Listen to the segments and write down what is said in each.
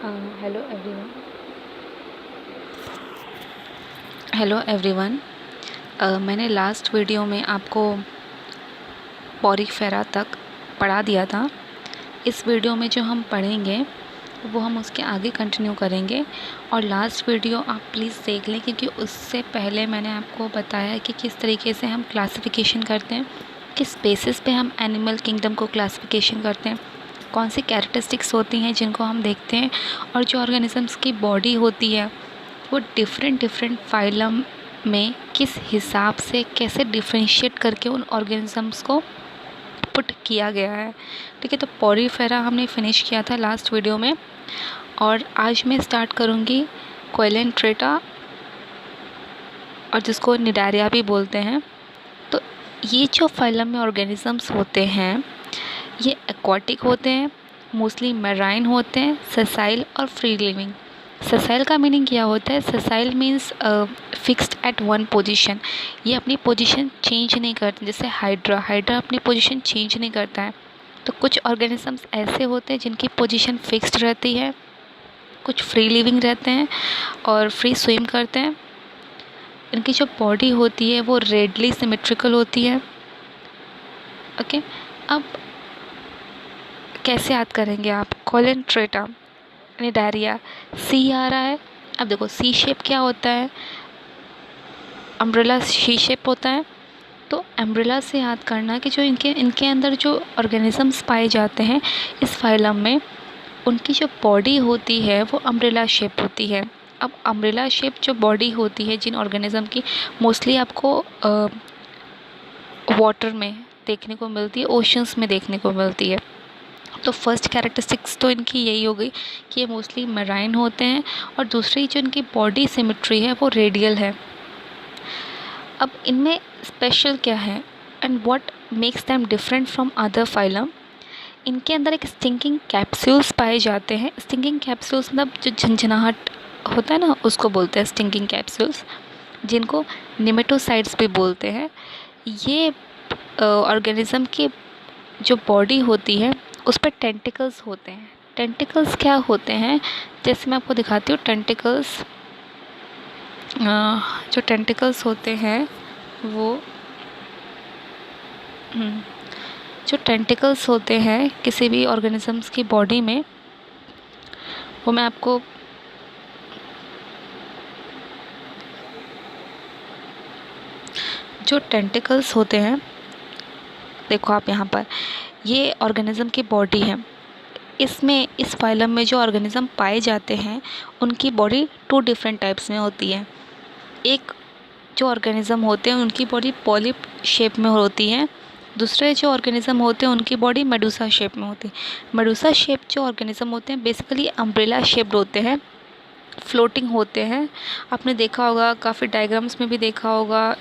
Hello everyone. Hello everyone. मैंने last video में आपको पॉरीफेरा तक पढ़ा दिया था। इस वीडियो में जो हम पढ़ेंगे वो हम उसके आगे कंटिन्यू करेंगे। और लास्ट वीडियो आप प्लीज़ देख लें, क्योंकि उससे पहले मैंने आपको बताया कि किस तरीके से हम क्लासिफिकेशन करते हैं, किस बेसिस पे हम एनिमल किंगडम को क्लासिफिकेशन करते हैं, कौन सी कैरेक्टरिस्टिक्स होती हैं जिनको हम देखते हैं, और जो ऑर्गेनिजम्स की बॉडी होती है वो डिफरेंट फाइलम में किस हिसाब से कैसे डिफ्रेंशिएट करके उन ऑर्गेनिजम्स को पुट किया गया है। ठीक है, तो पॉरीफेरा हमने फिनिश किया था लास्ट वीडियो में, और आज मैं स्टार्ट करूँगी कोइलेंट्रेटा, और जिसको निडारिया भी बोलते हैं। तो ये जो फाइलम में ऑर्गेनिजम्स होते हैं ये एक्वाटिक होते हैं, मोस्टली मैराइन होते हैं, सेसाइल और फ्री लिविंग। सेसाइल का मीनिंग क्या होता है? Sessile means fixed at one position. ये अपनी पोजीशन चेंज नहीं करते, जैसे हाइड्रा अपनी पोजीशन चेंज नहीं करता है। तो कुछ ऑर्गेनिजम्स ऐसे होते हैं जिनकी पोजीशन फिक्स्ड रहती है, कुछ फ्री लिविंग रहते हैं और फ्री स्विम करते हैं। इनकी जो बॉडी होती है वो रेडली सिमेट्रिकल होती है। ओके, अब कैसे याद करेंगे आप? कोइलेंट्रेटा, निडारिया, सी आ रहा है। अब देखो सी शेप क्या होता है? अम्ब्रेला सी शेप होता है। तो अम्ब्रेला से याद करना कि जो इनके अंदर जो ऑर्गेनिजम्स पाए जाते हैं इस फाइलम में, उनकी जो बॉडी होती है वो अम्ब्रेला शेप होती है। अब अम्ब्रेला शेप जो बॉडी होती है जिन ऑर्गेनिज्म की, मोस्टली आपको वाटर में देखने को मिलती है, ओशंस में देखने को मिलती है। तो फर्स्ट कैरेक्टरिस्टिक्स तो इनकी यही हो गई कि ये मोस्टली मैराइन होते हैं, और दूसरी जो इनकी बॉडी सिमेट्री है वो रेडियल है। अब इनमें स्पेशल क्या है and what makes them different from other phylum? इनके अंदर एक स्टिंकिंग कैप्सूल्स पाए जाते हैं। स्टिंकिंग कैप्सूल्स मतलब जो झंझनाहट होता है ना, उसको बोलते हैं स्टिंकिंग कैप्सूल्स, जिनको निमेटोसाइड्स भी बोलते हैं। ये ऑर्गेनिज्म की जो बॉडी होती है उस पर टेंटिकल्स होते हैं। टेंटिकल्स क्या होते हैं? जैसे मैं आपको दिखाती हूँ टेंटिकल्स। जो टेंटिकल्स होते हैं वो जो टेंटिकल्स होते हैं किसी भी ऑर्गेनिजम्स की बॉडी में, वो मैं आपको जो टेंटिकल्स होते हैं, देखो आप यहाँ पर, ये ऑर्गेनिज्म की बॉडी है। इसमें इस फाइलम में जो ऑर्गेनिज्म पाए जाते हैं उनकी बॉडी टू डिफरेंट टाइप्स में होती है। एक जो ऑर्गेनिज्म होते हैं उनकी बॉडी पॉलिप शेप में होती है, दूसरे जो ऑर्गेनिज्म होते हैं उनकी बॉडी मेडुसा शेप में होती है। मेडुसा शेप जो ऑर्गेनिज्म होते हैं बेसिकली अम्ब्रेला शेप्ड होते हैं, फ्लोटिंग होते हैं। आपने देखा होगा, काफ़ी डायग्राम्स में भी देखा होगा,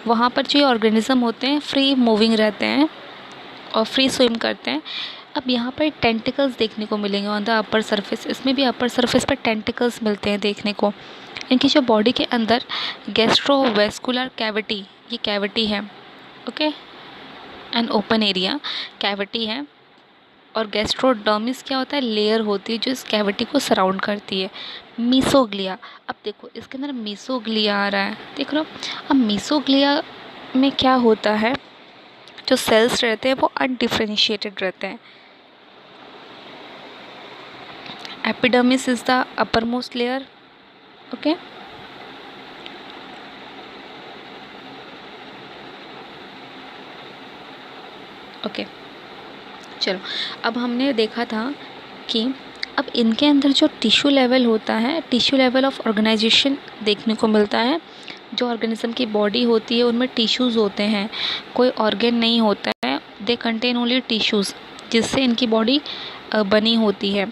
वहाँ पर जो ऑर्गेनिज्म होते हैं फ्री मूविंग रहते हैं और फ्री स्विम करते हैं। अब यहाँ पर टेंटिकल्स देखने को मिलेंगे ऑन द अपर सरफेस। इसमें भी अपर सरफेस पर टेंटिकल्स मिलते हैं देखने को। इनकी जो बॉडी के अंदर गैस्ट्रोवेस्कुलर कैविटी, ये कैविटी है, okay, and open area cavity है। और गैस्ट्रोडर्मिस क्या होता है? लेयर होती है जो इस कैविटी को सराउंड करती है। मीसोग्लिया, अब देखो इसके अंदर मीसोग्लिया आ रहा है, देख लो। अब मीसोग्लिया में क्या होता है? जो सेल्स रहते हैं वो अनडिफरेंशिएटेड रहते हैं। Epidermis is the upper most layer, okay. Okay, चलो, अब हमने देखा था कि अब इनके अंदर जो टिश्यू लेवल होता है, टिश्यू लेवल ऑफ ऑर्गेनाइजेशन देखने को मिलता है। जो ऑर्गेनिज्म की बॉडी होती है उनमें टिश्यूज़ होते हैं, कोई ऑर्गेन नहीं होता है। दे कंटेन ओनली टिश्यूज़, जिससे इनकी बॉडी बनी होती है।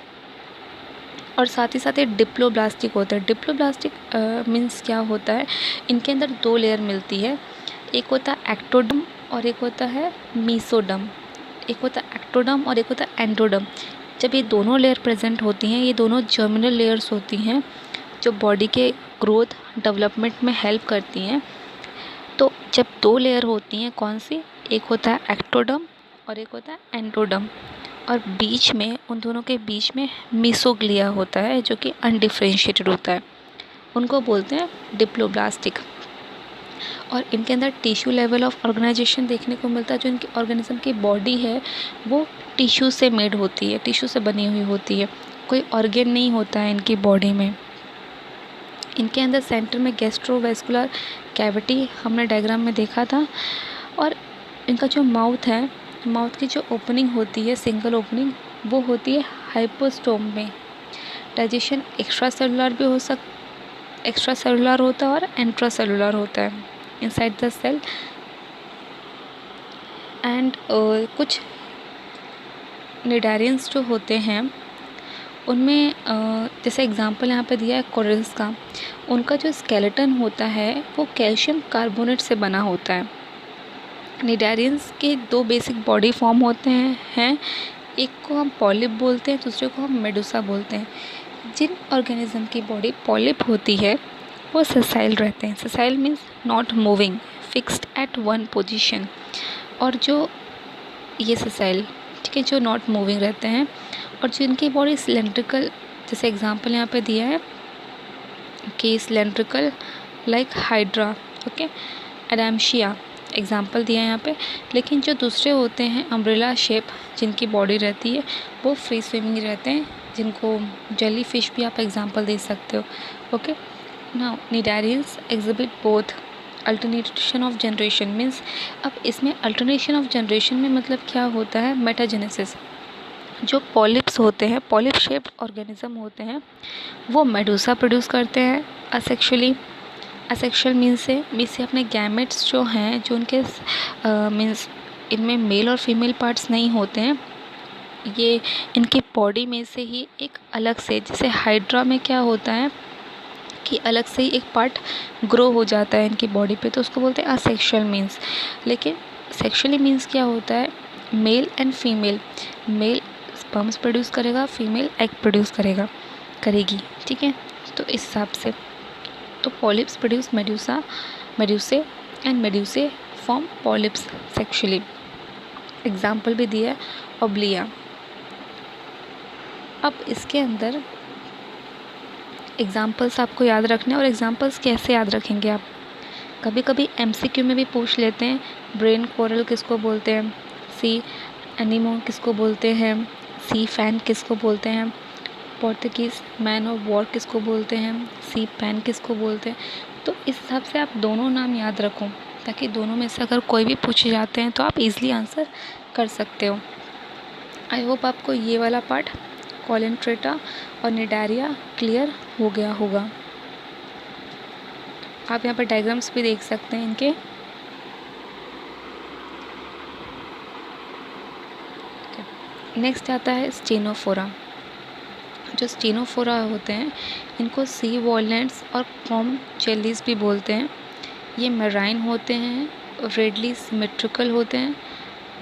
और साथ ही साथ ये डिप्लोब्लास्टिक होता है। डिप्लोब्लास्टिक मीन्स क्या होता है? इनके अंदर दो लेयर मिलती है, एक होता है एक्टोडम और एक होता है मीसोडम। एक होता है एक्टोडम और एक होता है एंडोडम। जब ये दोनों लेयर प्रेजेंट होती हैं, ये दोनों जर्मिनल लेयर्स होती हैं जो बॉडी के ग्रोथ डेवलपमेंट में हेल्प करती हैं। तो जब दो लेयर होती हैं, कौन सी? एक होता है एक्टोडम और एक होता है एंडोडम। और बीच में, उन दोनों के बीच में मीसोग्लिया होता है जो कि अनडिफरेंशिएटेड होता है, उनको बोलते हैं डिप्लोब्लास्टिक। और इनके अंदर टिश्यू लेवल ऑफ ऑर्गेनाइजेशन देखने को मिलता है। जो इनकी ऑर्गेनिज्म की बॉडी है वो टिश्यू से मेड होती है, टिश्यू से बनी हुई होती है, कोई ऑर्गेन नहीं होता है इनकी बॉडी में। इनके अंदर सेंटर में गैस्ट्रोवेस्कुलर कैविटी हमने डायग्राम में देखा था। और इनका जो माउथ है, माउथ की जो ओपनिंग होती है, सिंगल ओपनिंग, वो होती है हाइपोस्टोम में। डाइजेशन एक्स्ट्रा सेलुलर होता है और इंट्रा सेलुलर होता है इनसाइड द सेल। एंड कुछ निडारियंस जो होते हैं उनमें जैसे एग्जांपल यहाँ पे दिया है कोरल्स का, उनका जो स्केलेटन होता है वो कैल्शियम कार्बोनेट से बना होता है। निडारियंस के दो बेसिक बॉडी फॉर्म होते हैं, एक को हम पॉलिप बोलते हैं, दूसरे को हम मेडुसा बोलते हैं। जिन ऑर्गेनिज्म की बॉडी पॉलिप होती है वो ससाइल रहते हैं। ससाइल means not moving, fixed at one position. और जो ये ससाइल, ठीक है, जो नॉट मूविंग रहते हैं, और जिनकी बॉडी सिलेंड्रिकल, जैसे एग्जांपल यहाँ पे दिया है कि cylindrical like hydra, okay, Adamsia example दिया है यहाँ पे। लेकिन जो दूसरे होते हैं अम्ब्रेला शेप, जिनकी बॉडी रहती है वो फ्री स्विमिंग रहते हैं, जिनको जेली फिश भी आप एग्जांपल दे सकते हो। Okay, now cnidarians exhibit both alternation of generation means, अब इसमें अल्टरनेशन ऑफ जनरेशन में मतलब क्या होता है, मेटाजेनेसिस। जो पॉलिप्स होते हैं, पॉलिप शेप्ड ऑर्गेनिज्म होते हैं, वो मेडुसा प्रोड्यूस करते हैं असेक्सुअली। असेक्सुअल मीन्स से अपने गैमेट्स जो हैं, जो उनके मीन्स इनमें मेल और फीमेल पार्ट्स नहीं होते हैं, ये इनकी बॉडी में से ही एक अलग से, जैसे हाइड्रा में क्या होता है कि अलग से ही एक पार्ट ग्रो हो जाता है इनकी बॉडी पे, तो उसको बोलते हैं असेक्सुअल मीन्स। लेकिन सेक्सुअली मीन्स क्या होता है, male and female, male sperms produce करेगा, फीमेल एग प्रोड्यूस करेगी, ठीक है। तो इस हिसाब से तो polyps produce medusae and medusae form polyps sexually. Example भी दिया है ओब्लिया। अब इसके अंदर एग्जाम्पल्स आपको याद रखने, और एग्जाम्पल्स कैसे याद रखेंगे आप, कभी कभी एमसीक्यू में भी पूछ लेते हैं, ब्रेन कोरल किसको बोलते हैं, सी एनिमो किसको बोलते हैं, सी फैन किसको बोलते हैं, पोर्तुगीज़ मैन ऑफ वॉर किसको बोलते हैं, सी पैन किसको बोलते हैं। तो इस हिसाब से आप दोनों नाम याद रखो, ताकि दोनों में से अगर कोई भी पूछे जाते हैं तो आप इजीली आंसर कर सकते हो। आई होप आपको ये वाला पार्ट कॉलेंट्रेटा और निडारिया क्लियर हो गया होगा। आप यहाँ पर डायग्राम्स भी देख सकते हैं इनके। नेक्स्ट आता है स्टेनोफोरा। जो स्टेनोफोरा होते हैं इनको सी वॉलनट्स और कॉम जेलीज भी बोलते हैं। ये मेराइन होते हैं, रेडली सिमेट्रिकल होते हैं,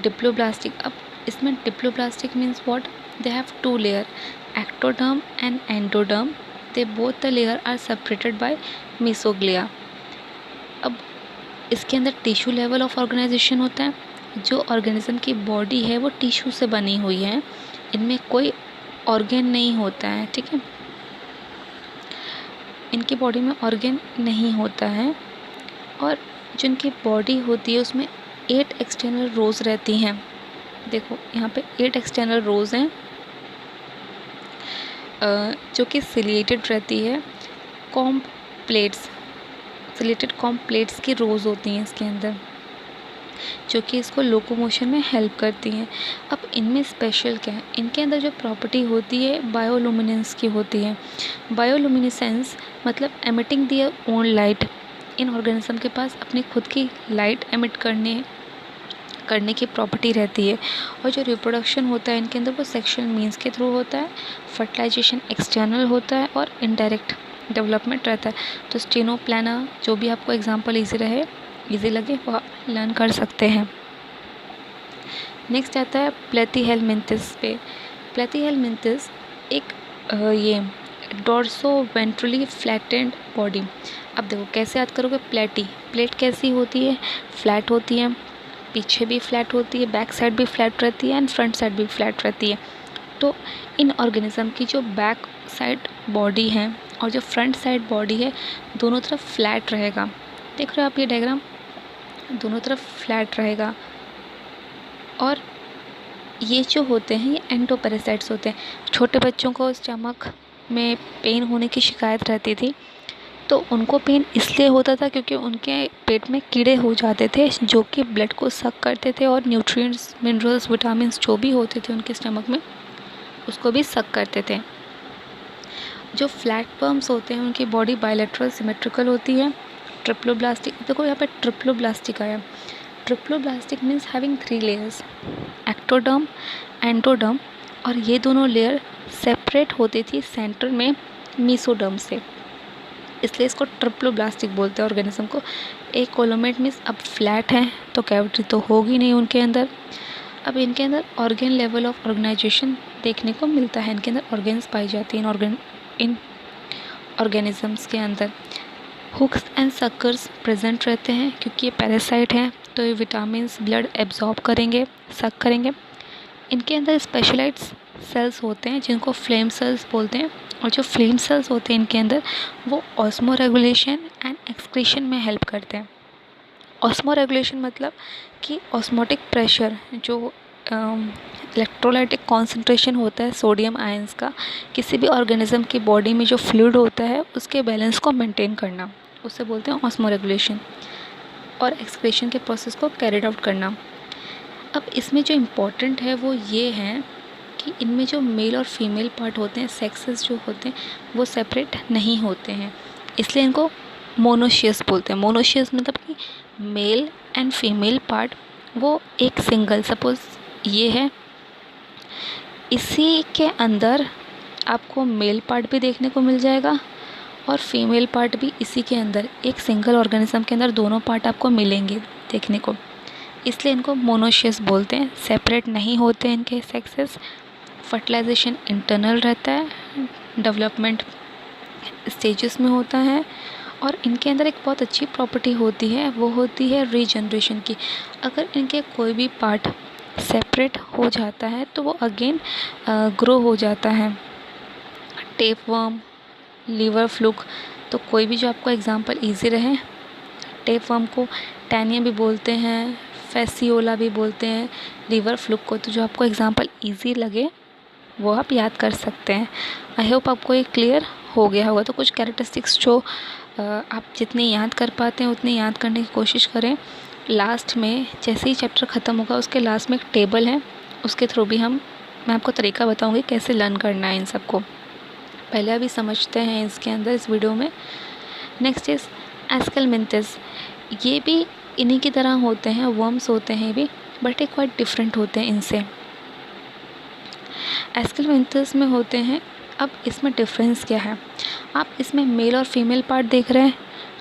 डिप्लोब्लास्टिक। अब इसमें diploblastic means what, they have two layer, ectoderm and endoderm. They both the layer are separated by mesoglea. अब इसके अंदर टिश्यू लेवल ऑफ ऑर्गेनाइजेशन होता है। जो ऑर्गेनिज्म की बॉडी है वो टिश्यू से बनी हुई है, इनमें कोई ऑर्गेन नहीं होता है, ठीक है, इनकी बॉडी में ऑर्गेन नहीं होता है। और जो इनकी बॉडी होती है उसमें 8 एक्सटर्नल रोज रहती हैं। देखो यहाँ पे 8 एक्सटर्नल रोज हैं जो कि सिलिएटेड रहती है। Comb plates, ciliated comb plates की रोज होती हैं इसके अंदर, जो कि इसको लोकोमोशन में हेल्प करती हैं। अब इनमें स्पेशल क्या है, इनके अंदर जो प्रॉपर्टी होती है बायोलुमिनेंस की होती है। बायोलुमिनेसेंस मतलब एमिटिंग दियर ओन लाइट। इन ऑर्गेनिज्म के पास अपनी खुद की लाइट एमिट करने की प्रॉपर्टी रहती है। और जो रिप्रोडक्शन होता है इनके अंदर वो सेक्शुअल मीन्स के थ्रू होता है, फर्टिलाइजेशन एक्सटर्नल होता है और इनडायरेक्ट डेवलपमेंट रहता है। तो स्टेनोप्लाना, जो भी आपको एग्जांपल इजी लगे वो आप लर्न कर सकते हैं। नेक्स्ट आता है प्लेथीहेलमिंथिस पे। प्लेथीहेलमिंथिस एक ये डोर्सो वेंट्रली फ्लैटेंड बॉडी। अब देखो कैसे याद करोगे, प्लेट कैसी होती है, फ्लैट होती है, पीछे भी फ्लैट होती है, बैक साइड भी फ्लैट रहती है एंड फ्रंट साइड भी फ्लैट रहती है। तो इन ऑर्गेनिज्म की जो बैक साइड बॉडी है और जो फ्रंट साइड बॉडी है, दोनों तरफ फ्लैट रहेगा। देख रहे हो आप ये डायग्राम, दोनों तरफ फ्लैट रहेगा। और ये जो होते हैं ये एंडोपैरासाइट्स होते हैं। छोटे बच्चों को स्टमक में पेन होने की शिकायत रहती थी, तो उनको पेन इसलिए होता था क्योंकि उनके पेट में कीड़े हो जाते थे जो कि ब्लड को सक करते थे और न्यूट्रिएंट्स, मिनरल्स, विटामिन्स जो भी होते थे उनके स्टमक में उसको भी सक करते थे। जो फ्लैटवर्म्स होते हैं उनकी बॉडी बायलैटरल सिमेट्रिकल होती है। ट्रिप्लोब्लास्टिक, देखो यहाँ पे ट्रिप्लोब्लास्टिक आया। Triploblastic means having 3 layers, ectoderm, endoderm, और ये दोनों लेयर सेपरेट होती थी सेंटर में मीसोडर्म से, इसलिए इसको ट्रिप्लोब्लास्टिक बोलते हैं ऑर्गेनिज्म को। एक कोलोमेट मीन्स अब फ्लैट है तो कैविटी तो होगी नहीं उनके अंदर। अब इनके अंदर ऑर्गेन लेवल ऑफ ऑर्गेनाइजेशन देखने को मिलता है, इनके अंदर ऑर्गेन्स पाई जाती हैं इन ऑर्गेनिजम्स के अंदर। हुक्स एंड सक्कर्स प्रेजेंट रहते हैं क्योंकि ये पैरासाइट हैं, तो ये विटामिन्स ब्लड एब्जॉर्ब करेंगे, सक करेंगे। इनके अंदर स्पेशलाइज्ड सेल्स होते हैं जिनको फ्लेम सेल्स बोलते हैं, और जो फ्लेम सेल्स होते हैं इनके अंदर वो ऑस्मो रेगुलेशन एंड एक्सक्रीशन में हेल्प करते हैं। ऑस्मो रेगुलेशन मतलब कि ऑस्मोटिक प्रेशर, जो इलेक्ट्रोलाइटिक कॉन्सेंट्रेशन होता है सोडियम आयंस का किसी भी ऑर्गेनिज्म की बॉडी में, जो फ्लूइड होता है उसके बैलेंस को मेंटेन करना, उसे बोलते हैं ऑस्मो रेगुलेशन। और एक्सक्रीशन के प्रोसेस को कैरिड आउट करना। अब इसमें जो इम्पोर्टेंट है वो ये है कि इनमें जो मेल और फीमेल पार्ट होते हैं, सेक्सेस जो होते हैं, वो सेपरेट नहीं होते हैं, इसलिए इनको मोनोशियस बोलते हैं। मोनोशियस मतलब कि मेल एंड फीमेल पार्ट वो एक सिंगल, सपोज ये है, इसी के अंदर आपको मेल पार्ट भी देखने को मिल जाएगा और फीमेल पार्ट भी इसी के अंदर, एक सिंगल ऑर्गेनिज्म के अंदर दोनों पार्ट आपको मिलेंगे देखने को, इसलिए इनको मोनोशियस बोलते हैं। सेपरेट नहीं होते इनके सेक्सेस। फर्टिलाइजेशन इंटरनल रहता है, डेवलपमेंट स्टेजेस में होता है, और इनके अंदर एक बहुत अच्छी प्रॉपर्टी होती है, वो होती है रीजनरेशन की। अगर इनके कोई भी पार्ट सेपरेट हो जाता है तो वो अगेन ग्रो हो जाता है। टेपवर्म, लीवर फ्लूक, तो कोई भी जो आपको एग्जांपल इजी रहे, टेपवर्म को टैनिया भी बोलते हैं, फैसियोला भी बोलते हैं, लीवर फ्लूक को, तो जो आपको एग्जांपल इजी लगे वो आप याद कर सकते हैं। आई होप आपको ये क्लियर हो गया होगा। तो कुछ कैरेक्टरिस्टिक्स जो आप जितनी याद कर पाते हैं उतनी याद करने की कोशिश करें। लास्ट में जैसे ही चैप्टर ख़त्म होगा उसके लास्ट में एक टेबल है, उसके थ्रू भी मैं आपको तरीका बताऊंगी कैसे लर्न करना है इन सबको। पहले अभी समझते हैं इसके अंदर इस वीडियो में। Next is Aschelminthes. ये भी इन्हीं की तरह होते हैं, वर्म्स होते हैं भी, बट एक क्वाइट डिफरेंट होते हैं इनसे। एस्केलमिंथिस में होते हैं, अब इसमें डिफरेंस क्या है, आप इसमें मेल और फीमेल पार्ट देख रहे हैं,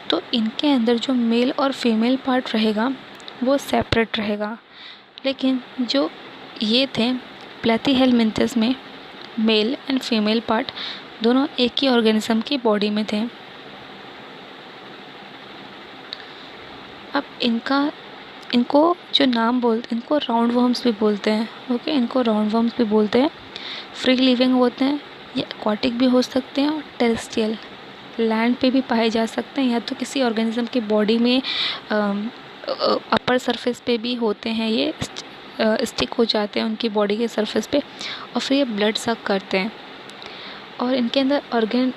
तो इनके अंदर जो मेल और फीमेल पार्ट रहेगा वो सेपरेट रहेगा। लेकिन जो ये थे प्लैथीहेलमिंथिस में मेल एंड फीमेल पार्ट दोनों एक ही ऑर्गेनिज्म की बॉडी में थे। अब इनको जो नाम बोलते हैं, इनको राउंड वर्म्स भी बोलते हैं। ओके, इनको राउंड वर्म्स भी बोलते हैं। फ्री लिविंग होते हैं, ये एक्वाटिक भी हो सकते हैं और टेरेस्ट्रियल, लैंड पे भी पाए जा सकते हैं, या तो किसी ऑर्गेनिज्म की बॉडी में अपर सरफेस पे भी होते हैं, ये स्टिक हो जाते हैं उनकी बॉडी के सरफेस पे, और फिर ये ब्लड सक करते हैं। और इनके अंदर organ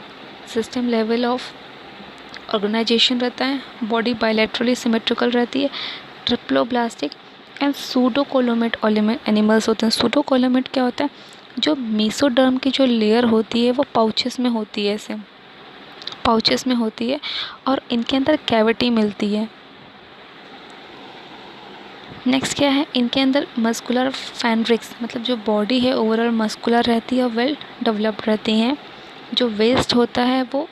system level of organisation रहता है, बॉडी बायलैटरली सिमेट्रिकल रहती है, ट्रिप्लोब्लास्टिक एंड सूडोकोलोमेट एनिमल्स होते हैं। सूडोकोलोमेट क्या होता है, जो मेसोडर्म की जो लेयर होती है वो पाउचेस में होती है, ऐसे पाउचेस में होती है, और इनके अंदर कैविटी मिलती है। नेक्स्ट क्या है, इनके अंदर मस्कुलर फैब्रिक्स, मतलब जो बॉडी है ओवरऑल मस्कुलर रहती है और वेल डेवलप्ड रहती हैं। जो वेस्ट होता है वो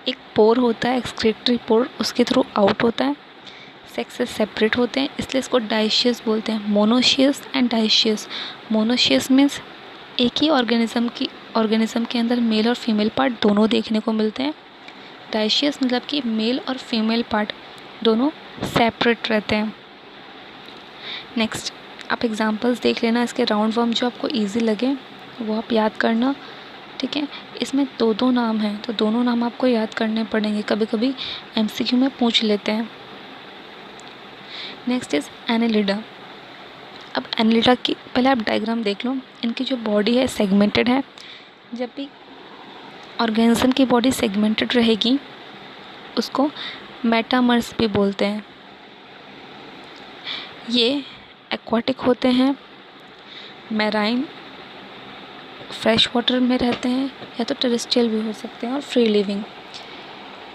एक पोर होता है, एक्सक्रीटरी पोर, उसके थ्रू आउट होता है। सेक्सेस सेपरेट होते हैं, इसलिए इसको डाइशियस बोलते हैं। Monoecious and dioecious. Monoecious means एक ही ऑर्गेनिज्म के अंदर मेल और फीमेल पार्ट दोनों देखने को मिलते हैं। डाइशियस मतलब कि मेल और फीमेल पार्ट दोनों सेपरेट रहते हैं। नेक्स्ट आप एग्जांपल्स देख लेना, इसके राउंड वर्म जो आपको इजी लगे वो आप याद करना, ठीक है। इसमें दो दो नाम हैं तो दोनों नाम आपको याद करने पड़ेंगे, कभी कभी एमसीक्यू में पूछ लेते हैं। Next is Annelida. अब एनेलिडा की पहले आप डायग्राम देख लो, इनकी जो बॉडी है सेगमेंटेड है। जब भी ऑर्गेनिज्म की बॉडी सेगमेंटेड रहेगी उसको मेटामर्स भी बोलते हैं। ये एक्वाटिक होते हैं, मैराइन फ्रेश वाटर में रहते हैं, या तो टेरेस्ट्रियल भी हो सकते हैं, और फ्री लिविंग।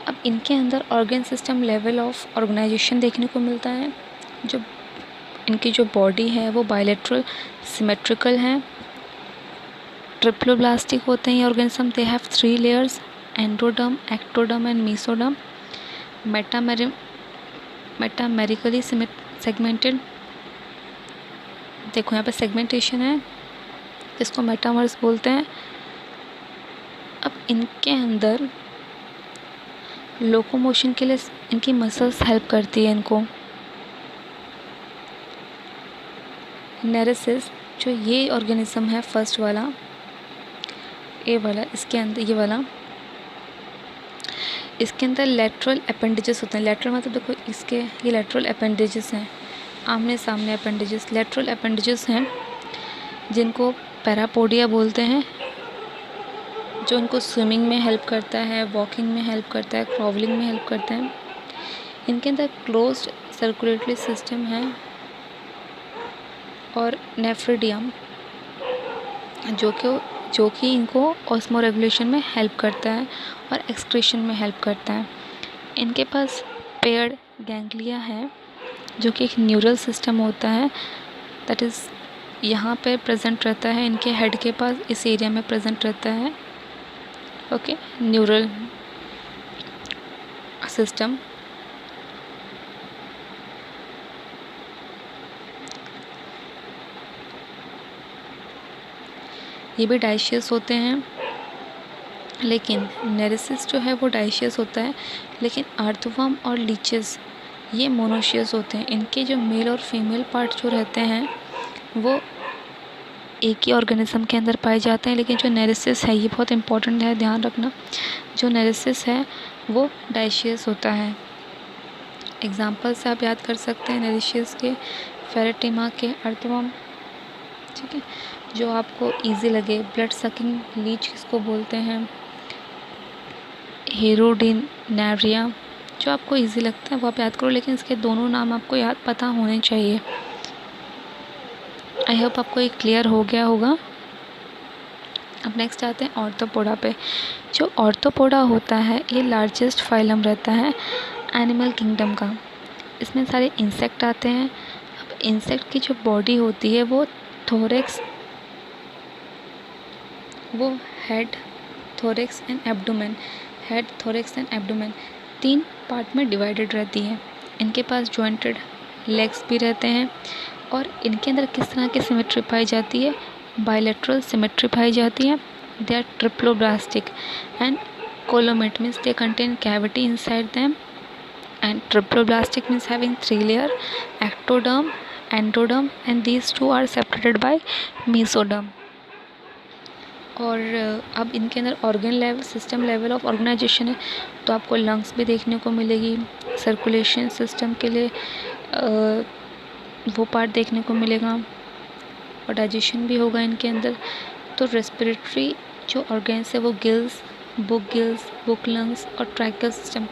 अब इनके अंदर organ system level of organisation देखने को मिलता है। जो इनकी जो बॉडी है वो बायलैटरल सिमेट्रिकल है, ट्रिप्लोब्लास्टिक होते हैं ये organism. They have 3 layers, endoderm, ectoderm and mesoderm. Metamerically segmented, देखो यहाँ पे सेगमेंटेशन है, इसको मेटामर्स बोलते हैं। अब इनके अंदर लोकोमोशन के लिए इनकी मसल्स हेल्प करती है इनको। नेरेसिस जो ये ऑर्गेनिज्म है फर्स्ट वाला, ए वाला, इसके अंदर ये वाला, इसके अंदर लेटरल अपेंडेजेस होते हैं। लेटरल मतलब देखो इसके ये लेटरल अपेंडेजेस हैं, आमने सामने अपेंडेजेस, लेटरल अपेंडेजेस हैं जिनको पैरापोडिया बोलते हैं, जो इनको स्विमिंग में हेल्प करता है, वॉकिंग में हेल्प करता है, क्रॉवलिंग में हेल्प करता है। इनके अंदर क्लोज्ड सर्कुलेटरी सिस्टम है और नेफ्रिडियम जो कि इनको ऑस्मो रेगुलेशन में हेल्प करता है और एक्सक्रीशन में हेल्प करता है। इनके पास पेयर्ड गैंग्लिया है जो कि एक न्यूरल सिस्टम होता है, दैट इज़ यहाँ पे प्रेजेंट रहता है, इनके हेड के पास इस एरिया में प्रेजेंट रहता है, ओके, न्यूरल सिस्टम। ये भी डाइशियस होते हैं, लेकिन नेरेसिस जो है वो डाइशियस होता है, लेकिन अर्थवर्म और लीचेस ये मोनोशियस होते हैं। इनके जो मेल और फीमेल पार्ट जो रहते हैं वो एक ही ऑर्गेनिज्म के अंदर पाए जाते हैं, लेकिन जो नेरेसिस है ये बहुत इंपॉर्टेंट है, ध्यान रखना, जो नेरेसिस है वो डाइशियस होता है। एग्जाम्पल से आप याद कर सकते हैं नेरेशियस के, फेरेटिमा के, अर्थवर्म, ठीक है, जो आपको इजी लगे। ब्लड सकिंग लीच किसको बोलते हैं, हेरोडिनारिया, जो आपको इजी लगता है वो आप याद करो, लेकिन इसके दोनों नाम आपको याद पता होने चाहिए। आई होप आपको ये क्लियर हो गया होगा। अब नेक्स्ट आते हैं ऑर्थोपोडा पे। जो ऑर्थोपोडा होता है ये लार्जेस्ट फाइलम रहता है एनिमल किंगडम का। इसमें सारे इंसेक्ट आते हैं। अब इंसेक्ट की जो बॉडी होती है वो थोरेक्स, वो head, thorax and abdomen, head, thorax and abdomen 3 part में डिवाइडेड रहती है। इनके पास जॉइंटेड लेग्स भी रहते हैं और इनके अंदर किस तरह की सिमेट्री पाई जाती है, बायलैटरल सिमेट्री पाई जाती है। They are triploblastic and coelomate means they contain cavity inside them, and triploblastic means having 3 layer, ectoderm, endoderm, and these 2 are separated by mesoderm। और अब इनके अंदर organ level, system level of organisation है, तो आपको लंग्स भी देखने को मिलेगी, सर्कुलेशन सिस्टम के लिए वो पार्ट देखने को मिलेगा, और डाइजेशन भी होगा इनके अंदर। तो रेस्पिरेटरी जो ऑर्गन्स है वो गिल्स, बुक लंग्स और ट्रैकियल सिस्टम,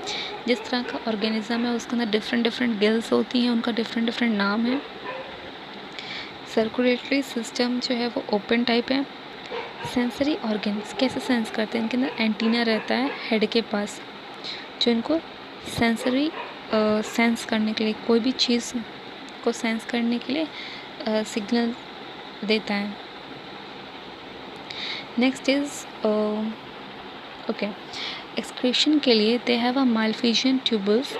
जिस तरह का ऑर्गेनिज्म है उसके अंदर डिफरेंट गिल्स होती हैं, उनका डिफरेंट नाम है। सर्कुलेटरी सिस्टम जो है वो ओपन टाइप है। सेंसरी ऑर्गन्स कैसे सेंस करते हैं, इनके अंदर एंटीना रहता है हेड के पास, जो इनको सेंसरी सेंस करने के लिए, कोई भी चीज़ को सेंस करने के लिए सिग्नल देता है। नेक्स्ट इज़ ओके, एक्सक्रीशन के लिए दे हैव अ मालफिजियन ट्यूबल्स,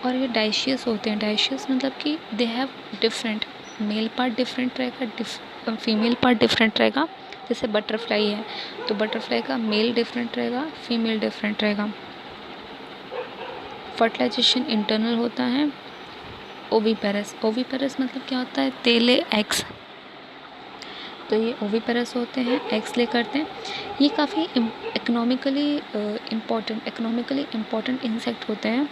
और ये डाइशियस होते हैं। डाइशियस मतलब कि they have different, male part different रहेगा, फीमेल पार्ट डिफरेंट रहेगा। जैसे बटरफ्लाई है तो बटरफ्लाई का मेल डिफरेंट रहेगा, फीमेल डिफरेंट रहेगा। फर्टिलाइजेशन इंटरनल होता है ओविपेरस। ओविपेरस मतलब क्या होता है? तेले एग्स। तो ये ओविपेरस होते हैं, एग्स ले करते हैं। ये काफ़ी इकोनॉमिकली इम्पॉर्टेंट इंसेक्ट होते हैं।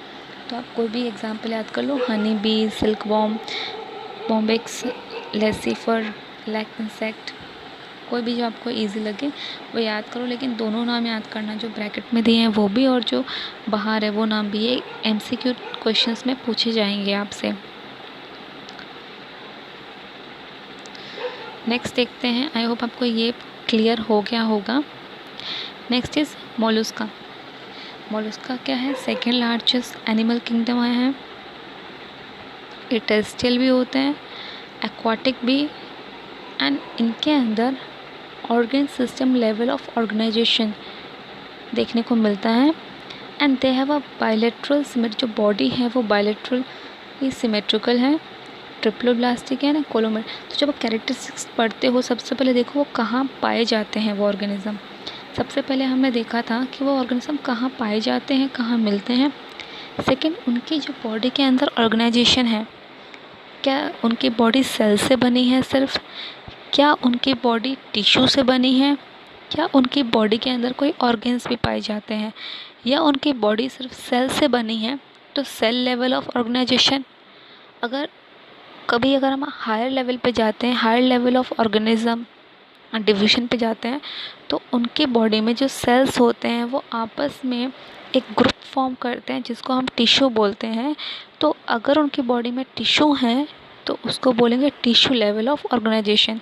तो आप कोई भी एग्जांपल याद कर लो, honey bee, silk worm, Bombyx, Laccifer, lac insect, कोई भी जो आपको इजी लगे वो याद करो। लेकिन दोनों नाम याद करना, जो ब्रैकेट में दिए हैं वो भी और जो बाहर है वो नाम भी। ये MCQ क्वेश्चंस में पूछे जाएंगे आपसे। नेक्स्ट देखते हैं। आई होप आपको ये क्लियर हो गया होगा। Next is Mollusca. मोलुस्का क्या है? सेकेंड लार्जेस्ट एनिमल किंगडम है। ये टेरेस्ट्रियल भी होते हैं, एक्वाटिक भी, एंड इनके अंदर organ system level of organisation देखने को मिलता है। And they have a bilateral जो बॉडी है वो बायलेटरल ही सिमेट्रिकल है, ट्रिप्लोब्लास्टिक है ना, कोलोमर। तो जब आप कैरेक्टरिस्टिक्स पढ़ते हो, सबसे पहले देखो वो कहाँ पाए जाते हैं वो ऑर्गेनिज्म। सबसे पहले हमने देखा था कि वो ऑर्गेनिज्म कहाँ पाए जाते हैं, कहाँ मिलते हैं। सेकंड, उनकी जो बॉडी के अंदर ऑर्गेनाइजेशन है, क्या उनकी बॉडी सेल से बनी है सिर्फ, क्या उनकी बॉडी टिश्यू से बनी है, क्या उनकी बॉडी के अंदर कोई ऑर्गन्स भी पाए जाते हैं, या उनकी बॉडी सिर्फ सेल से बनी है। तो सेल लेवल ऑफ ऑर्गेनाइजेशन, अगर हम हायर लेवल पे जाते हैं, higher level of organism division पे जाते हैं, तो उनके बॉडी में जो सेल्स होते हैं वो आपस में एक ग्रुप फॉर्म करते हैं जिसको हम टिश्यू बोलते हैं। तो अगर उनकी बॉडी में टिश्यू हैं तो उसको बोलेंगे टिश्यू लेवल ऑफ ऑर्गेनाइजेशन।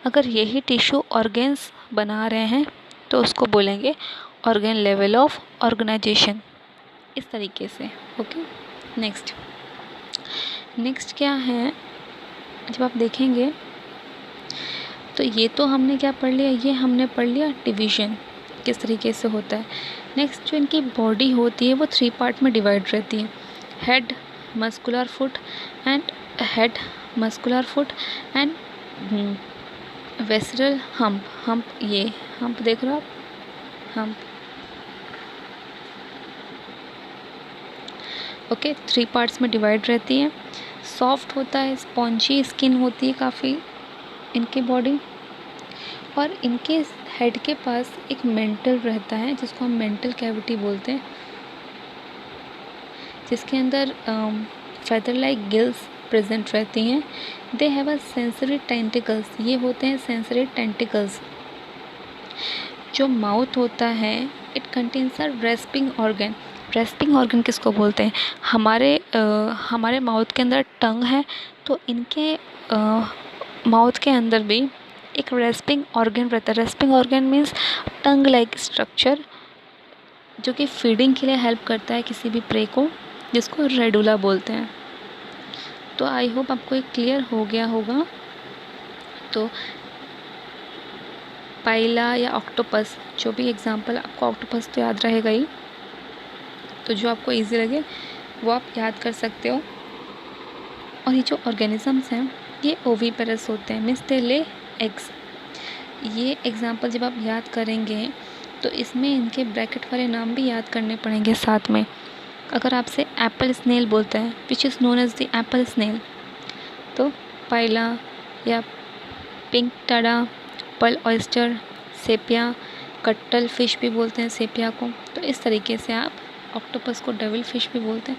अगर यही टिश्यू ऑर्गन्स बना रहे हैं तो उसको बोलेंगे ऑर्गन लेवल ऑफ ऑर्गेनाइजेशन। इस तरीके से। ओके, नेक्स्ट क्या है, जब आप देखेंगे तो ये तो हमने क्या पढ़ लिया, ये हमने पढ़ लिया डिवीज़न किस तरीके से होता है। नेक्स्ट जो इनकी बॉडी होती है वो 3 पार्ट में डिवाइड रहती है, head, muscular foot and visceral hump. ये हम्प देख रहे हो आप, हम्प। ओके, 3 पार्ट्स में डिवाइड रहती है। सॉफ्ट होता है, स्पॉन्जी स्किन होती है काफ़ी इनकी बॉडी। और इनके हेड के पास एक मेंटल रहता है जिसको हम मेंटल कैविटी बोलते हैं, जिसके अंदर फेदर लाइक गिल्स प्रेजेंट रहती हैं। They have a sensory tentacles, ये होते हैं सेंसरी टेंटिकल्स। जो माउथ होता है, it contains a respiring organ. Respiring organ किसको बोलते हैं? हमारे माउथ के अंदर टंग है, तो इनके माउथ के अंदर भी एक रेस्पिंग ऑर्गन रहता है। Respiring organ means tongue like structure, जो कि फीडिंग के लिए हेल्प करता है किसी भी प्रे को, जिसको रेडुला बोलते हैं। तो आई होप आपको ये क्लियर हो गया होगा। तो पाइला या ऑक्टोपस, जो भी एग्जांपल, आपको ऑक्टोपस तो याद रहेगा ही, तो जो आपको इजी लगे वो आप याद कर सकते हो। और ये जो ऑर्गेनिजम्स हैं ये ओविपेरस होते हैं, मीन्स दे ले एग्स। ये एग्जांपल जब आप याद करेंगे तो इसमें इनके ब्रैकेट वाले नाम भी याद करने पड़ेंगे साथ में। अगर आपसे एप्पल स्नेल बोलता है, which is known as the apple snail, तो पाइला या Pinctada, pearl oyster, Sepia, cuttlefish भी बोलते हैं सेपिया को। तो इस तरीके से आप ऑक्टोपस को डेविल फिश भी बोलते हैं।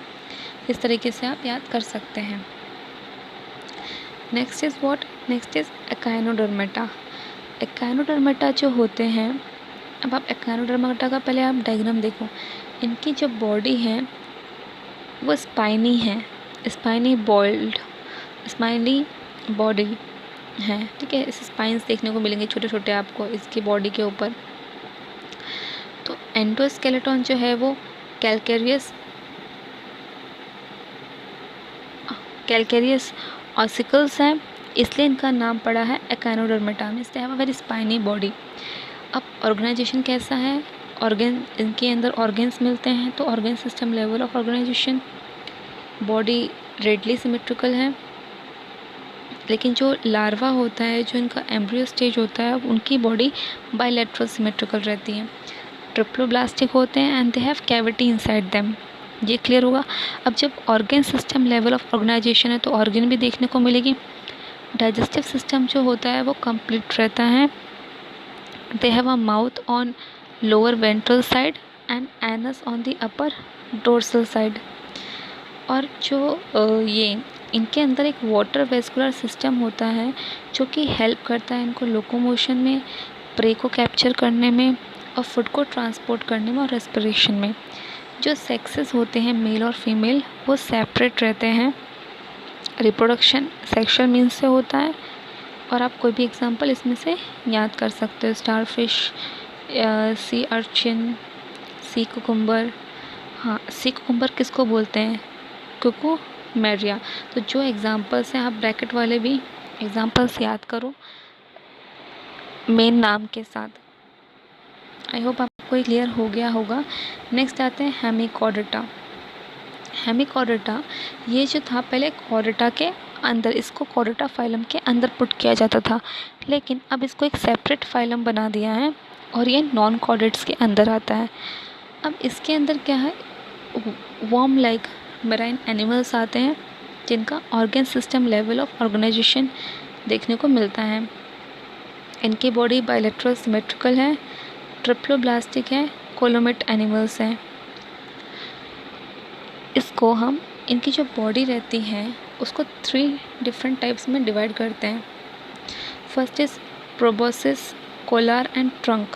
इस तरीके से आप याद कर सकते हैं। Next is echinodermata. एकाइनोडर्मेटा जो होते हैं, अब आप एकाइनोडर्मेटा का पहले आप डायग्राम देखो। इनकी जो बॉडी है वो स्पाइनी है, स्पाइनी बॉडी है, ठीक है। इस स्पाइंस देखने को मिलेंगे छोटे छोटे आपको इसकी बॉडी के ऊपर। तो एंडोस्केलेटन जो है वो कैलकेरियस ऑसिकल्स हैं, इसलिए इनका नाम पड़ा है echinodermata. Means they have a very spiny body. अब ऑर्गेनाइजेशन कैसा है, इनके अंदर ऑर्गन्स मिलते हैं, तो organ system level of organization, body radially symmetrical है। लेकिन जो लार्वा होता है, जो इनका एम्ब्रियो स्टेज होता है, उनकी बॉडी बायलैटरल सिमेट्रिकल रहती है, ट्रिप्लोब्लास्टिक होते हैं, and they have cavity inside them. ये क्लियर होगा। अब जब organ system level of organisation है तो ऑर्गन भी देखने को मिलेगी। डाइजेस्टिव सिस्टम जो होता है वो कंप्लीट रहता है। They have a mouth on lower ventral side and anus on the upper dorsal side. और जो ये इनके अंदर एक वाटर वेस्कुलर सिस्टम होता है जो कि हेल्प करता है इनको लोकोमोशन में, प्रे को कैप्चर करने में और फूड को ट्रांसपोर्ट करने में और रेस्पिरेशन में। जो सेक्सेस होते हैं मेल और फीमेल वो सेपरेट रहते हैं। रिप्रोडक्शन सेक्सुअल मीन्स से होता है। और आप कोई भी एग्जांपल इसमें से याद कर सकते हो, starfish, sea urchin, sea cucumber. हाँ, सी कुकुम्बर किसको बोलते हैं? कुकुमेरिया। तो जो एग्जांपल्स हैं आप ब्रैकेट वाले भी एग्जांपल्स याद करो मेन नाम के साथ। आई होप आपको ये क्लियर हो गया होगा। नेक्स्ट आते हैं हेमिकॉर्डेटा। हेमिकॉर्डेटा ये जो था पहले कॉर्डेटा के अंदर, इसको कॉर्डेटा फाइलम के अंदर पुट किया जाता था, लेकिन अब इसको एक सेपरेट फाइलम बना दिया है और ये नॉन कॉर्डेट्स के अंदर आता है। अब इसके अंदर क्या है, वर्म लाइक मैराइन एनिमल्स आते हैं जिनका organ system level of organisation देखने को मिलता है। इनकी बॉडी बायलैटरल सिमेट्रिकल है, ट्रिप्लोब्लास्टिक है, कोलोमेट एनिमल्स हैं। इसको हम इनकी जो बॉडी रहती है उसको 3 डिफरेंट टाइप्स में डिवाइड करते हैं। First is proboscis, collar and trunk.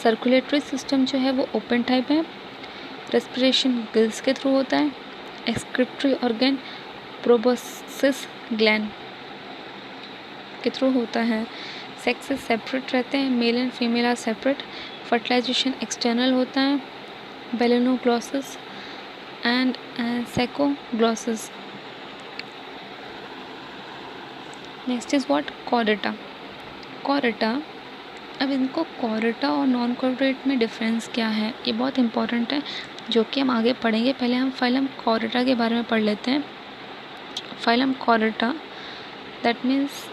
Circulatory system जो है वो ओपन टाइप है। रेस्पिरेशन गिल्स के थ्रू होता है। एक्सक्रिप्टरी ऑर्गन प्रोबोसिस ग्लैंड के थ्रू होता है। सेक्सेस सेपरेट रहते हैं, male and female are separate. Fertilization external होता है। Balanoglossus and Saccoglossus. Next is what, Chordata. Chordata, अब इनको कॉर्डेटा और नॉन कॉर्डेट में डिफरेंस क्या है ये बहुत इंपॉर्टेंट है, जो कि हम आगे पढ़ेंगे। पहले हम फाइलम कॉर्डेटा के बारे में पढ़ लेते हैं। Phylum Chordata that means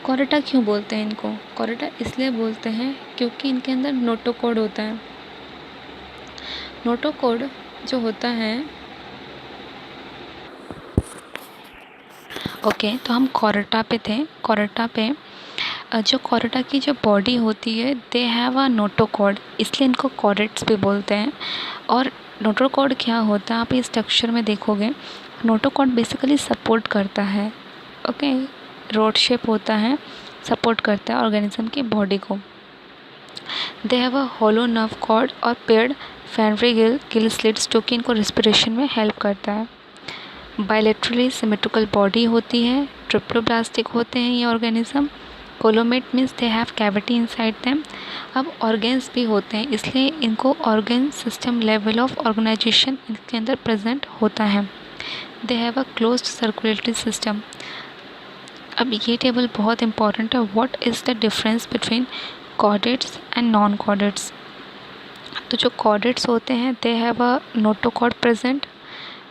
Chordata क्यों बोलते हैं इनको? कॉर्डेटा इसलिए बोलते हैं क्योंकि इनके अंदर नोटोकॉर्ड होता है। नोटोकॉर्ड जो होता है, ओके, तो हम कॉर्डेटा पे थे। कॉर्डेटा पे जो कॉर्डेटा की जो बॉडी होती है दे हैव अ नोटोकॉर्ड, इसलिए इनको कॉर्डेट्स भी बोलते हैं। और नोटोकॉर्ड क्या होता है आप इस स्ट्रक्चर में देखोगे, नोटोकॉर्ड बेसिकली सपोर्ट करता है, ओके, रोड शेप होता है, सपोर्ट करता है ऑर्गेनिज्म की बॉडी को। They have a hollow nerve cord और पेयर्ड फैनरी गिल स्लिट्स जो कि इनको रेस्पिरेशन में हेल्प करता है। बायलैटरली सिमेट्रिकल बॉडी होती है। ट्रिप्लोब्लास्टिक होते हैं ये organism. Coelomate means they have cavity inside them. अब ऑर्गेन्स भी होते हैं, इसलिए इनको organ system level of organization इनके अंदर प्रेजेंट होता है। They have a closed circulatory system. अब ये टेबल बहुत इंपॉर्टेंट है। What is the difference between chordates and non chordates? तो जो कॉर्डेट्स होते हैं they have a notochord present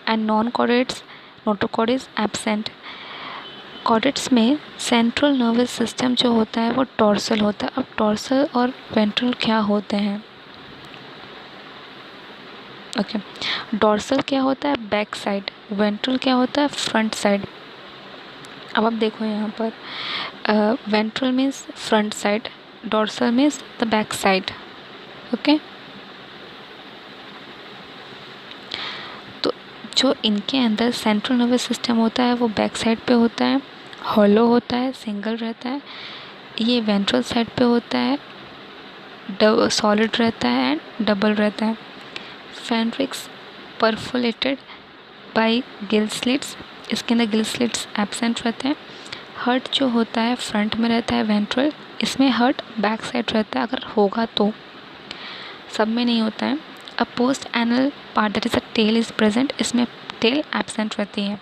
and non chordates notochord is absent. Chordates में सेंट्रल नर्वस सिस्टम जो होता है वो डोर्सल होता है। अब डोर्सल और वेंट्रल क्या होते हैं? ओके, डोर्सल क्या होता है? Back side. वेंट्रल क्या होता है? Front side. अब आप देखो यहाँ पर ventral means front side, dorsal means the back side, okay. तो जो इनके अंदर सेंट्रल नर्वस सिस्टम होता है वो बैक साइड पे होता है, हॉलो होता है, सिंगल रहता है। ये वेंट्रल साइड पे होता है, सॉलिड रहता है एंड डबल रहता है। फैनरिक्स परफोलेटेड बाय गिल स्लिट्स, इसके अंदर गिल स्लिट्स एब्सेंट रहते हैं। हर्ट जो होता है फ्रंट में रहता है वेंट्रल, इसमें हर्ट बैक साइड रहता है अगर होगा तो, सब में नहीं होता है। A post anal part that is a tail is present, इसमें टेल एब्सेंट रहती है।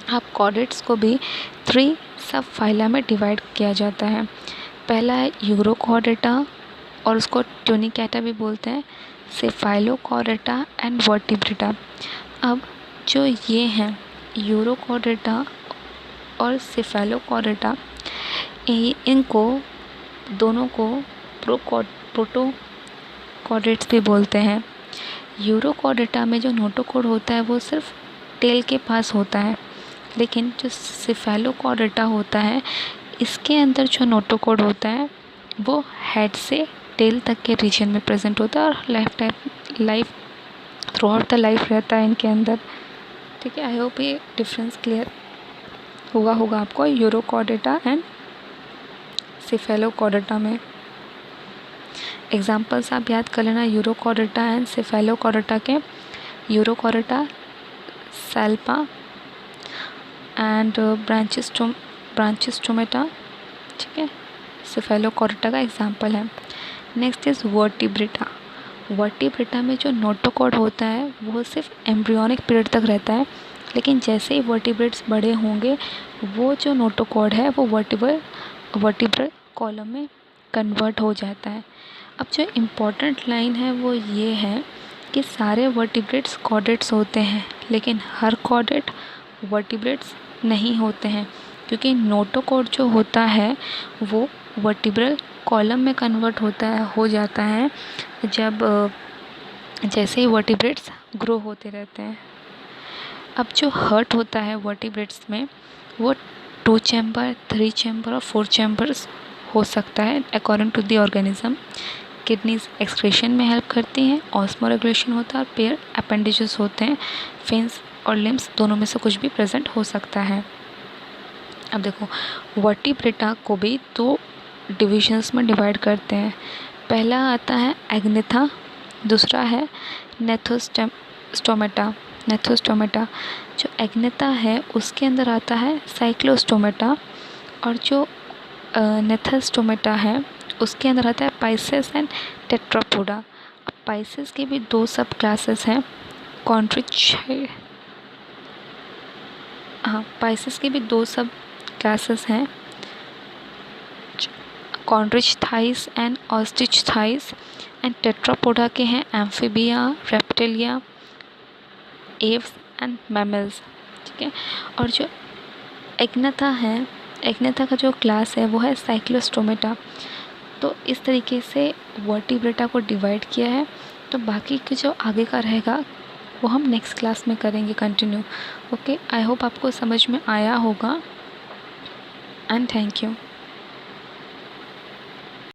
अब कॉर्डेट्स को भी 3 सब फाइला में डिवाइड किया जाता है। पहला है यूरोकॉर्डेटा और उसको ट्यूनिकेटा भी बोलते हैं, सेफाइलोकॉर्डेटा एंड वर्टिब्रेटा। अब जो ये हैं यूरोकॉर्डेटा और सेफाइलोकॉर्डेटा, इनको दोनों को प्रोटोकॉर्डेट्स भी बोलते हैं। यूरोकॉर्डेटा में जो नोटोकॉर्ड होता है वो सिर्फ टेल के पास होता है, लेकिन जो सेफेलोकॉर्डेटा होता है इसके अंदर जो नोटोकॉर्ड होता है वो हेड से टेल तक के रीजन में प्रेजेंट होता है और life through out the life रहता है इनके अंदर। ठीक है, आई होप ये डिफरेंस क्लियर होगा आपको यूरोकॉर्डेटा एंड सेफेलोकॉर्डेटा में। एग्जांपल्स आप याद कर लेना यूरोकॉर्डेटा एंड सेफेलोकॉर्डेटा के। Urochordata सैल्पा and branches टोमेटा। ठीक है, सेफेलोकॉर्डेटा का एग्जांपल है। Next is vertebrata. वर्टिब्रेटा में जो नोटोकॉर्ड होता है वो सिर्फ एम्ब्रियोनिक पीरियड तक रहता है, लेकिन जैसे ही वर्टिब्रेट्स बड़े होंगे वो जो नोटोकॉर्ड है वो वर्टिब्रल कॉलम में कन्वर्ट हो जाता है। अब जो इम्पोर्टेंट लाइन है वो ये है कि सारे वर्टिब्रेट्स कॉर्डेट्स होते हैं, लेकिन हर कॉर्डेट वर्टिब्रेट्स नहीं होते हैं, क्योंकि नोटोकॉर्ड जो होता है वो वर्टिब्रल कॉलम में कन्वर्ट हो जाता है जब जैसे ही वर्टिब्रेट्स ग्रो होते रहते हैं। अब जो हार्ट होता है वर्टिब्रेट्स में वो 2 चैम्बर, 3 चैम्बर और 4 चैम्बर्स हो सकता है according to the organism. Kidneys excretion में हेल्प करती हैं, ऑस्मोरेगुलेशन होता है और पेयर अपेंडेजेस होते हैं। फिन्स और लिम्स दोनों में से कुछ भी प्रेजेंट हो सकता है। अब देखो वर्टिब्रेटा को भी 2 डिविजन्स में डिवाइड करते हैं। पहला आता है एग्नेथा, दूसरा है नेथोस्टोमेटा। जो एग्नेथा है उसके अंदर आता है साइक्लोस्टोमेटा, और जो नेथोस्टोमेटा है उसके अंदर आता है पाइसेस एंड टेट्रापोडा। अब पाइसेस के भी 2 सब क्लासेस हैं, पाइसेस के भी 2 सब क्लासेस हैं, Chondrichthyes and Osteichthyes. And Tetrapoda के हैं Amphibia, Reptilia, Aves and mammals. ठीक है, और जो एग्नेथा का जो क्लास है वो है साइक्लोस्टोमेटा। तो इस तरीके से वर्टिब्रेटा को डिवाइड किया है। तो बाकी के जो आगे का रहेगा वो हम नेक्स्ट क्लास में करेंगे कंटिन्यू। ओके, आई होप आपको समझ में आया होगा एंड थैंक यू।